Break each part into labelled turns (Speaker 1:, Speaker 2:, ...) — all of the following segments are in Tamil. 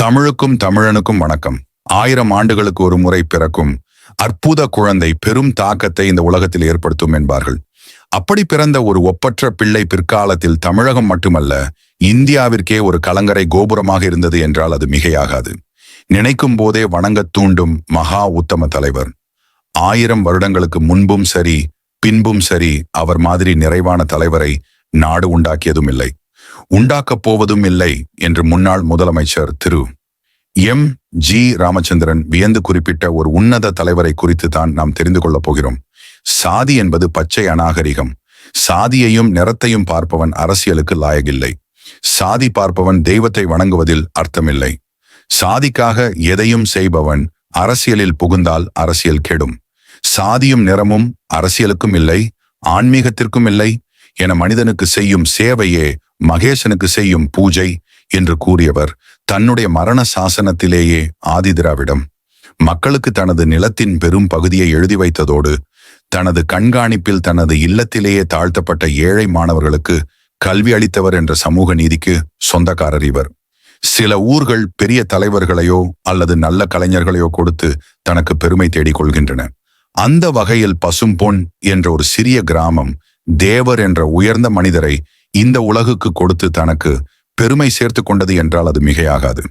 Speaker 1: தமிழுக்கும் தமிழனுக்கும் வணக்கம். 1000 ஆண்டுகளுக்கு ஒரு முறை பிறக்கும் அற்புத குழந்தை பெரும் தாக்கத்தை இந்த உலகத்தில் ஏற்படுத்தும் என்பார்கள். அப்படி பிறந்த ஒரு ஒப்பற்ற பிள்ளை பிற்காலத்தில் தமிழகம் மட்டுமல்ல, இந்தியாவிற்கே ஒரு கலங்கரை கோபுரமாக இருந்தது என்றால் அது மிகையாகாது. நினைக்கும் போதே வணங்கத் தூண்டும் மகா உத்தம தலைவர். 1000 வருடங்களுக்கு முன்பும் சரி பின்பும் சரி அவர் மாதிரி நிறைவான தலைவரை நாடு உண்டாக்கியதும் இல்லை, உண்டாக்கப் போவதும் இல்லை என்று முன்னாள் முதலமைச்சர் திரு M.G. ராமச்சந்திரன் வியந்து குறிப்பிட்ட ஒரு உன்னத தலைவரை குறித்து தான் நாம் தெரிந்து கொள்ளப் போகிறோம். சாதி என்பது பச்சை அநாகரிகம். சாதியையும் நிறத்தையும் பார்ப்பவன் அரசியலுக்கு லாயகில்லை. சாதி பார்ப்பவன் தெய்வத்தை வணங்குவதில் அர்த்தமில்லை. சாதிக்காக எதையும் செய்பவன் அரசியலில் புகுந்தால் அரசியல் கெடும். சாதியும் நிறமும் அரசியலுக்கும் இல்லை, ஆன்மீகத்திற்கும் இல்லை என மனிதனுக்கு செய்யும் சேவையே மகேசனுக்கு செய்யும் பூஜை என்று கூறியவர் தன்னுடைய மரண சாசனத்திலேயே ஆதிதிராவிடம் மக்களுக்கு தனது நிலத்தின் பெரும் பகுதியை எழுதி வைத்ததோடு தனது கண்காணிப்பில் தனது இல்லத்திலேயே தாழ்த்தப்பட்ட ஏழை மாணவர்களுக்கு கல்வி அளித்தவர் என்ற சமூக நீதிக்கு சொந்தக்காரர் இவர். சில ஊர்கள் பெரிய தலைவர்களையோ அல்லது நல்ல கலைஞர்களையோ கொடுத்து தனக்கு பெருமை தேடிக் கொள்கின்றன. அந்த வகையில் பசும்பொன் என்ற ஒரு சிறிய கிராமம் தேவர் என்ற உயர்ந்த மனிதரை இந்த உலகுக்கு கொடுத்து தனக்கு பெருமை சேர்த்து கொண்டது என்றால் அது மிகையாகாது.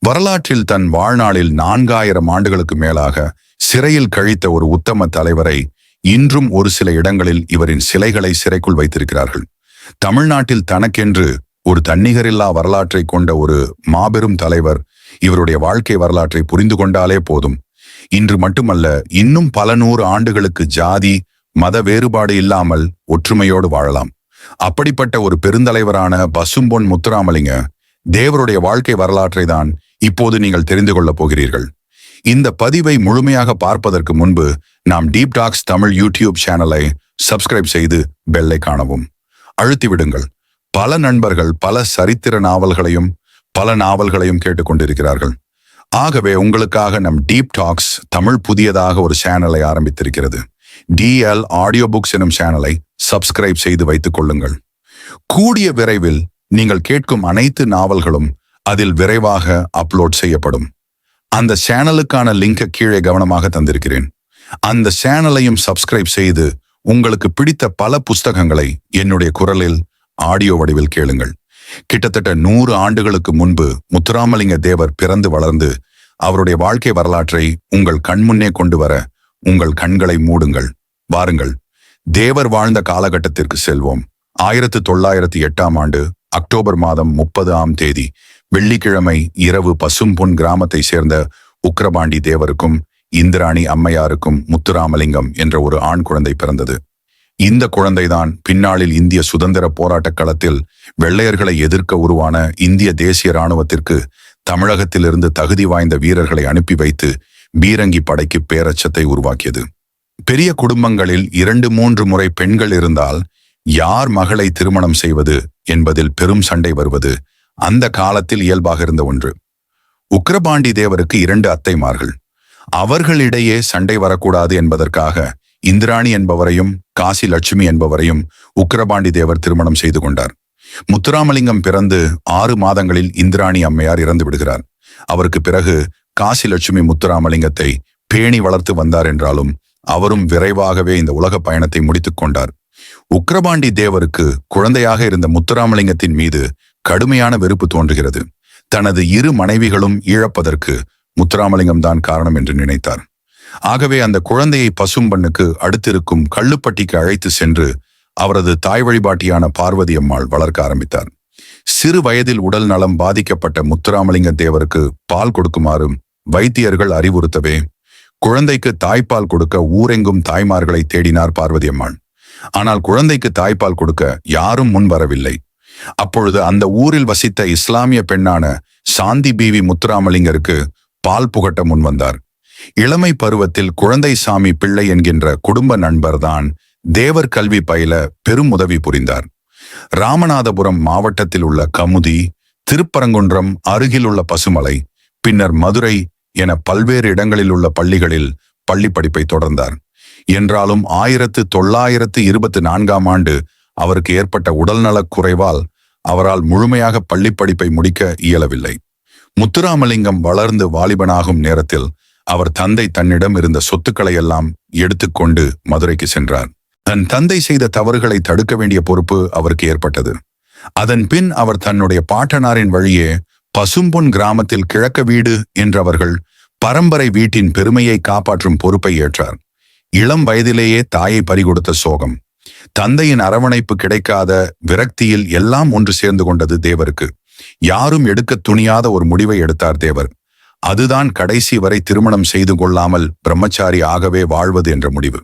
Speaker 1: வரலாற்றில் தன் வாழ்நாளில் 4000 ஆண்டுகளுக்கு மேலாக சிறையில் கழித்த ஒரு உத்தம தலைவரை இன்றும் ஒரு சில இடங்களில் இவரின் சிலைகளை சிறைக்குள் வைத்திருக்கிறார்கள். தமிழ்நாட்டில் தனக்கென்று ஒரு தன்னிகரில்லா வரலாற்றை கொண்ட ஒரு மாபெரும் தலைவர் இவருடைய வாழ்க்கை வரலாற்றை புரிந்து கொண்டாலே போதும். இன்று மட்டுமல்ல, இன்னும் பல 100 ஆண்டுகளுக்கு ஜாதி மத வேறுபாடு இல்லாமல் ஒற்றுமையோடு வாழலாம். அப்படிப்பட்ட ஒரு பெருந்தலைவரான பசும்பொன் முத்துராமலிங்க தேவருடைய வாழ்க்கை வரலாற்றை தான் இப்போது நீங்கள் தெரிந்து கொள்ளப் போகிறீர்கள். இந்த பதிவை முழுமையாக பார்ப்பதற்கு முன்பு நாம் டீப் டாக்ஸ் தமிழ் யூடியூப் சேனலை சப்ஸ்கிரைப் செய்து பெல்லை காணவும் அழுத்தி விடுங்கள். பல நண்பர்கள் பல சரித்திர நாவல்களையும் கேட்டுக்கொண்டிருக்கிறார்கள். ஆகவே உங்களுக்காக நம் டீப் டாக்ஸ் தமிழ் புதியதாக ஒரு சேனலை ஆரம்பித்திருக்கிறது. DL ஆடியோ புக்ஸ் எனும் சேனலை சப்ஸ்கிரைப் செய்து வைத்துக் கொள்ளுங்கள். கூடிய விரைவில் நீங்கள் கேட்கும் அனைத்து நாவல்களும் அதில் விரைவாக அப்லோட் செய்யப்படும். அந்த சேனலுக்கான லிங்கை கீழே கவனமாக தந்திருக்கிறேன். அந்த சேனலையும் சப்ஸ்கிரைப் செய்து உங்களுக்கு பிடித்த பல புஸ்தகங்களை என்னுடைய குரலில் ஆடியோ வடிவில் கேளுங்கள். கிட்டத்தட்ட 100 ஆண்டுகளுக்கு முன்பு முத்துராமலிங்க தேவர் பிறந்து வளர்ந்து அவருடைய வாழ்க்கை வரலாற்றை உங்கள் கண்முன்னே கொண்டு வர உங்கள் கண்களை மூடுங்கள். வாருங்கள், தேவர் வாழ்ந்த காலகட்டத்திற்கு செல்வோம். 1908 ஆண்டு அக்டோபர் மாதம் 30ஆம் தேதி வெள்ளிக்கிழமை இரவு பசும்பொன் கிராமத்தை சேர்ந்த உக்கிரபாண்டி தேவருக்கும் இந்திராணி அம்மையாருக்கும் முத்துராமலிங்கம் என்ற ஒரு ஆண் குழந்தை பிறந்தது. இந்த குழந்தைதான் பின்னாளில் இந்திய சுதந்திர போராட்ட களத்தில் வெள்ளையர்களை எதிர்க்க உருவான இந்திய தேசிய இராணுவத்திற்கு தமிழகத்திலிருந்து தகுதி வாய்ந்த வீரர்களை அனுப்பி வைத்து பீரங்கி படைக்கு பேரச்சத்தை உருவாக்கியது. பெரிய குடும்பங்களில் 2-3 முறை பெண்கள் இருந்தால் யார் மகளை திருமணம் செய்வது என்பதில் பெரும் சண்டை வருவது அந்த காலத்தில் இயல்பாக இருந்த ஒன்று. உக்கிரபாண்டி தேவருக்கு 2 அத்தைமார்கள். அவர்களிடையே சண்டை வரக்கூடாது என்பதற்காக இந்திராணி என்பவரையும் காசி லட்சுமி என்பவரையும் உக்கிரபாண்டி தேவர் திருமணம் செய்து கொண்டார். முத்துராமலிங்கம் பிறந்து 6 மாதங்களில் இந்திராணி அம்மையார் இறந்து விடுகிறார். அவருக்கு பிறகு காசி லட்சுமி முத்துராமலிங்கத்தை பேணி வளர்த்து வந்தார் என்றாலும் அவரும் விரைவாகவே இந்த உலக பயணத்தை முடித்துக் கொண்டார். உக்கிரபாண்டி தேவருக்கு குழந்தையாக இருந்த முத்துராமலிங்கத்தின் மீது கடுமையான வெறுப்பு தோன்றுகிறது. தனது 2 மனைவிகளும் இழப்பதற்கு முத்துராமலிங்கம் தான் காரணம் என்று நினைத்தார். ஆகவே அந்த குழந்தையை பசும்பொன்னுக்கு அடுத்திருக்கும் கள்ளுப்பட்டிக்கு அழைத்து சென்று அவரது தாய் வழிபாட்டியான பார்வதி அம்மாள் வளர்க்க ஆரம்பித்தார். சிறு வயதில் உடல் நலம் பாதிக்கப்பட்ட முத்துராமலிங்க தேவருக்கு பால் கொடுக்குமாறு வைத்தியர்கள் அறிவுறுத்தவே குழந்தைக்கு தாய்ப்பால் கொடுக்க ஊரெங்கும் தாய்மார்களை தேடினார் பார்வதி அம்மாள். ஆனால் குழந்தைக்கு தாய்ப்பால் கொடுக்க யாரும் முன் வரவில்லை. அப்பொழுது அந்த ஊரில் வசித்த இஸ்லாமிய பெண்ணான சாந்தி பீவி முத்துராமலிங்கருக்கு பால் புகட்ட முன் வந்தார். இளமை பருவத்தில் குழந்தை சாமி பிள்ளை என்கின்ற குடும்ப நண்பர்தான் தேவர் கல்வி பயில பெரும் உதவி புரிந்தார். ராமநாதபுரம் மாவட்டத்தில் உள்ள கமுதி, திருப்பரங்குன்றம் அருகில் உள்ள பசுமலை, பின்னர் மதுரை என பல்வேறு இடங்களில் உள்ள பள்ளிகளில் பள்ளி படிப்பை தொடர்ந்தார். என்றாலும் 1924ஆம் ஆண்டு அவருக்கு ஏற்பட்ட உடல்நலக் குறைவால் அவரால் முழுமையாக பள்ளி படிப்பை முடிக்க இயலவில்லை. முத்துராமலிங்கம் வளர்ந்து வாலிபனாகும் நேரத்தில் அவர் தந்தை தன்னிடம் இருந்த சொத்துக்களை எல்லாம் எடுத்துக்கொண்டு மதுரைக்கு சென்றார். தன் தந்தை செய்த தவறுகளை தடுக்க வேண்டிய பொறுப்பு அவருக்கு ஏற்பட்டது. அதன் பின் அவர் தன்னுடைய பாட்டனாரின் வழியே பசும்பொன் கிராமத்தில் கிழக்க வீடு என்றவர்கள் பரம்பரை வீட்டின் பெருமையை காப்பாற்றும் பொறுப்பை ஏற்றார். இளம் வயதிலேயே தாயை பறிகொடுத்த சோகம், தந்தையின் அரவணைப்பு கிடைக்காத விரக்தியில் எல்லாம் ஒன்று சேர்ந்து கொண்டது தேவருக்கு. யாரும் எடுக்க துணியாத ஒரு முடிவை எடுத்தார் தேவர். அதுதான் கடைசி வரை திருமணம் செய்து கொள்ளாமல் பிரம்மச்சாரி ஆகவே வாழ்வது என்ற முடிவு.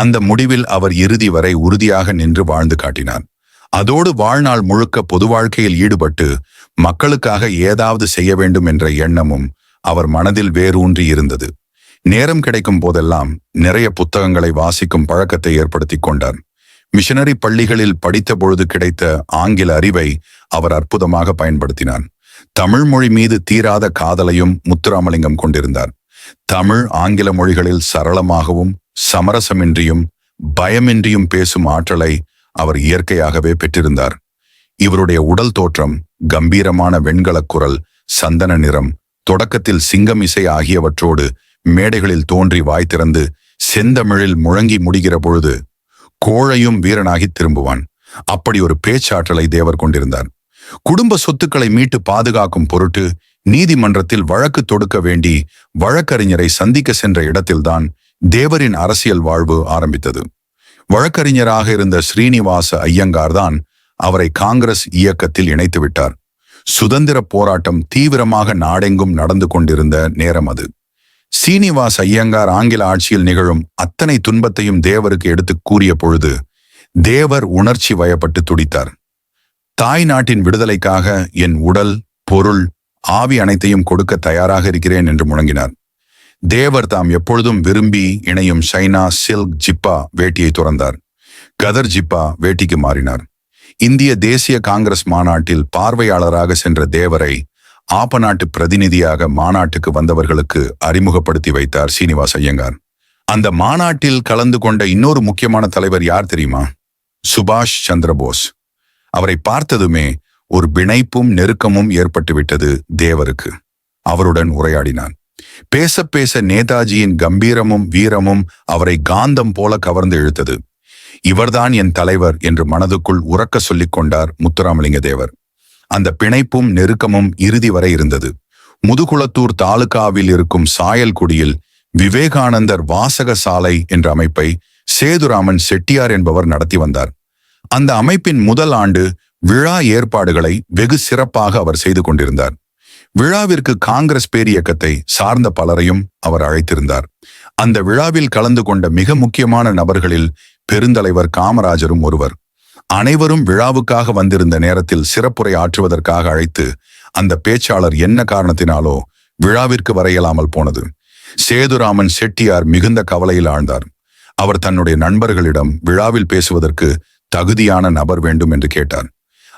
Speaker 1: அந்த முடிவில் அவர் இறுதி வரை உறுதியாக நின்று வாழ்ந்து காட்டினார். அதோடு வாழ்நாள் முழுக்க பொது வாழ்க்கையில் ஈடுபட்டு மக்களுக்காக ஏதாவது செய்ய வேண்டும் என்ற எண்ணமும் அவர் மனதில் வேரூன்றி இருந்தது. நேரம் கிடைக்கும் போதெல்லாம் நிறைய புத்தகங்களை வாசிக்கும் பழக்கத்தை ஏற்படுத்தி கொண்டார். மிஷனரி பள்ளிகளில் படித்த பொழுது கிடைத்த ஆங்கில அறிவை அவர் அற்புதமாக பயன்படுத்தினார். தமிழ் மொழி மீது தீராத காதலையும் முத்துராமலிங்கம் கொண்டிருந்தார். தமிழ் ஆங்கில மொழிகளில் சரளமாகவும் சமரசமின்றியும் பயமின்றியும் பேசும் ஆற்றலை அவர் இயற்கையாகவே பெற்றிருந்தார். இவருடைய உடல் தோற்றம், கம்பீரமான வெண்கலக் குரல், சந்தன நிறம், தொடக்கத்தில் சிங்கம் இசை ஆகியவற்றோடு மேடைகளில் தோன்றி வாய் திறந்து செந்தமிழில் முழங்கி முடிகிற பொழுது கோழையும் வீரனாகி திரும்புவான். அப்படி ஒரு பேச்சாற்றலை தேவர் கொண்டிருந்தார். குடும்ப சொத்துக்களை மீட்டு பாதுகாக்கும் பொருட்டு நீதிமன்றத்தில் வழக்கு தொடுக்க வேண்டி வழக்கறிஞரை சந்திக்க சென்ற இடத்தில்தான் தேவரின் அரசியல் வாழ்வு ஆரம்பித்தது. வழக்கறிஞராக இருந்த ஸ்ரீனிவாச ஐயங்கார் தான் அவரை காங்கிரஸ் இயக்கத்தில் இணைத்து விட்டார். சுதந்திர போராட்டம் தீவிரமாக நாடெங்கும் நடந்து கொண்டிருந்த நேரம் அது. சீனிவாச ஐயங்கார் ஆங்கில ஆட்சியில் நிகழும் அத்தனை துன்பத்தையும் தேவருக்கு எடுத்து கூறிய பொழுது தேவர் உணர்ச்சி வயப்பட்டு துடித்தார். தாய் நாட்டின் விடுதலைக்காக என் உடல், பொருள், ஆவி அனைத்தையும் கொடுக்க தயாராக இருக்கிறேன் என்று முழங்கினார். தேவர் தாம் எப்பொழுதும் விரும்பி இணையும் ஷைனா சில்க் ஜிப்பா வேட்டியை துறந்தார். கதர் ஜிப்பா வேட்டிக்கு மாறினார். இந்திய தேசிய காங்கிரஸ் மாநாட்டில் பார்வையாளராக சென்ற தேவரை ஆப்ப நாட்டு பிரதிநிதியாக மாநாட்டுக்கு வந்தவர்களுக்கு அறிமுகப்படுத்தி வைத்தார் சீனிவாச ஐயங்கார். அந்த மாநாட்டில் கலந்து கொண்ட இன்னொரு முக்கியமான தலைவர் யார் தெரியுமா? சுபாஷ் சந்திர போஸ். அவரை பார்த்ததுமே ஒரு பிணைப்பும் நெருக்கமும் ஏற்பட்டுவிட்டது தேவருக்கு. அவருடன் உரையாடினான். பேச பேச நேதாஜியின் கம்பீரமும் வீரமும் அவரை காந்தம் போல கவர்ந்து இழுத்தது. இவர்தான் என் தலைவர் என்று மனதுக்குள் உறக்க சொல்லிக் கொண்டார் முத்துராமலிங்க தேவர். அந்த பிணைப்பும் நெருக்கமும் இறுதி வரை இருந்தது. முதுகுளத்தூர் தாலுகாவில் இருக்கும் சாயல்குடியில் விவேகானந்தர் வாசக சாலை என்ற அமைப்பை சேதுராமன் செட்டியார் என்பவர் நடத்தி வந்தார். அந்த அமைப்பின் முதல் ஆண்டு விழா ஏற்பாடுகளை வெகு சிறப்பாக அவர் செய்து கொண்டிருந்தார். விழாவிற்கு காங்கிரஸ் பேரியக்கத்தை சார்ந்த பலரையும் அவர் அழைத்திருந்தார். அந்த விழாவில் கலந்து கொண்ட மிக முக்கியமான நபர்களில் பெருந்தலைவர் காமராஜரும் ஒருவர். அனைவரும் விழாவுக்காக வந்திருந்த நேரத்தில் சிறப்புரை ஆற்றுவதற்காக அழைத்து அந்த பேச்சாளர் என்ன காரணத்தினாலோ விழாவிற்கு வர இயலாமல் போனது. சேதுராமன் செட்டியார் மிகுந்த கவலையில் ஆழ்ந்தார். அவர் தன்னுடைய நண்பர்களிடம் விழாவில் பேசுவதற்கு தகுதியான நபர் வேண்டும் என்று கேட்டார்.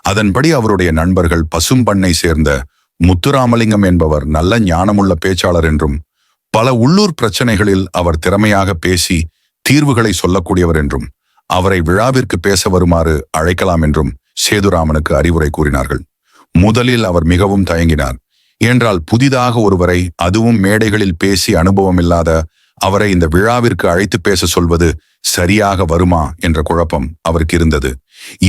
Speaker 1: அதன்படி அவருடைய நண்பர்கள் பசும்பண்ணை சேர்ந்த முத்துராமலிங்கம் என்பவர் நல்ல ஞானமுள்ள பேச்சாளர் என்றும் பல உள்ளூர் பிரச்சனைகளில் அவர் திறமையாக பேசி தீர்வுகளை சொல்லக்கூடியவர் என்றும் அவரை விழாவிற்கு பேச வருமாறு அழைக்கலாம் என்றும் சேதுராமனுக்கு அறிவுரை கூறினார்கள். முதலில் அவர் மிகவும் தயங்கினார். என்றால் புதிதாக ஒருவரை, அதுவும் மேடைகளில் பேசி அனுபவம் இல்லாத அவரை இந்த விழாவிற்கு அழைத்து பேச சொல்வது சரியாக வருமா என்ற குழப்பம் அவருக்கு இருந்தது.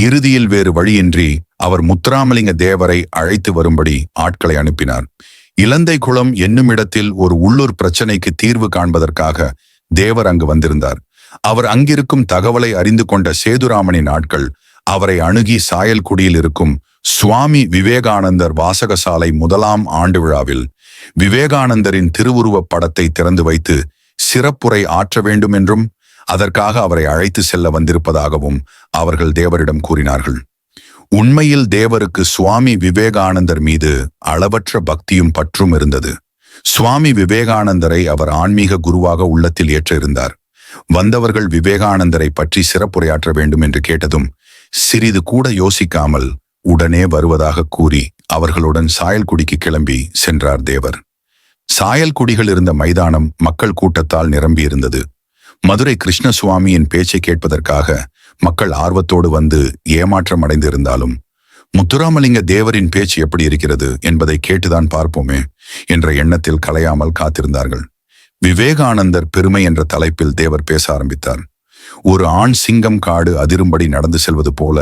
Speaker 1: இறுதியில் வேறு வழியின்றி அவர் முத்துராமலிங்க தேவரை அழைத்து வரும்படி ஆட்களை அனுப்பினார். இலந்தை குளம் என்னுமிடத்தில் ஒரு உள்ளூர் பிரச்சனைக்கு தீர்வு காண்பதற்காக தேவர் அங்கு வந்திருந்தார். அவர் அங்கிருக்கும் தகவலை அறிந்து கொண்ட சேதுராமனின் ஆட்கள் அவரை அணுகி சாயல்குடியில் இருக்கும் சுவாமி விவேகானந்தர் வாசகசாலை முதலாம் ஆண்டு விழாவில் விவேகானந்தரின் திருவுருவப் படத்தை திறந்து வைத்து சிறப்புரை ஆற்ற வேண்டும் என்றும் அதற்காக அவரை அழைத்து செல்ல வந்திருப்பதாகவும் அவர்கள் தேவரிடம் கூறினார்கள். உண்மையில் தேவருக்கு சுவாமி விவேகானந்தர் மீது அளவற்ற பக்தியும் பற்றும் இருந்தது. சுவாமி விவேகானந்தரை அவர் ஆன்மீக குருவாக உள்ளத்தில் ஏற்ற இருந்தார். வந்தவர்கள் விவேகானந்தரை பற்றி சிறப்புரையாற்ற வேண்டும் என்று கேட்டதும் சிறிது கூட யோசிக்காமல் உடனே வருவதாக கூறி அவர்களுடன் சாயல்குடிக்கு கிளம்பி சென்றார் தேவர். சாயல்குடிகள் இருந்த மைதானம் மக்கள் கூட்டத்தால் நிரம்பியிருந்தது. மதுரை கிருஷ்ணசுவாமியின் பேச்சை கேட்பதற்காக மக்கள் ஆர்வத்தோடு வந்து ஏமாற்றம் அடைந்திருந்தாலும் முத்துராமலிங்க தேவரின் பேச்சு எப்படி இருக்கிறது என்பதை கேட்டுதான் பார்ப்போமே என்ற எண்ணத்தில் கலையாமல் காத்திருந்தார்கள். விவேகானந்தர் பெருமை என்ற தலைப்பில் தேவர் பேச ஆரம்பித்தார். ஒரு ஆண் சிங்கம் காடு அதிரும்படி நடந்து செல்வது போல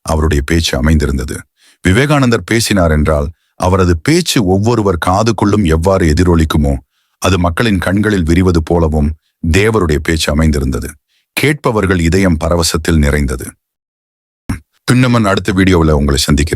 Speaker 1: அவருடைய பேச்சு அமைந்திருந்தது. விவேகானந்தர் பேசினார் என்றால் அவரது பேச்சு ஒவ்வொருவர் காதுக்குள்ளும் எவ்வாறு எதிரொலிக்குமோ அது மக்களின் கண்களில் விரிவது போலவும் தேவருடைய பேச்சு அமைந்திருந்தது. கேட்பவர்கள் இதயம் பரவசத்தில் நிறைந்தது. பின்னமன் அடுத்த வீடியோவில் உங்களை சந்திக்கிறேன்.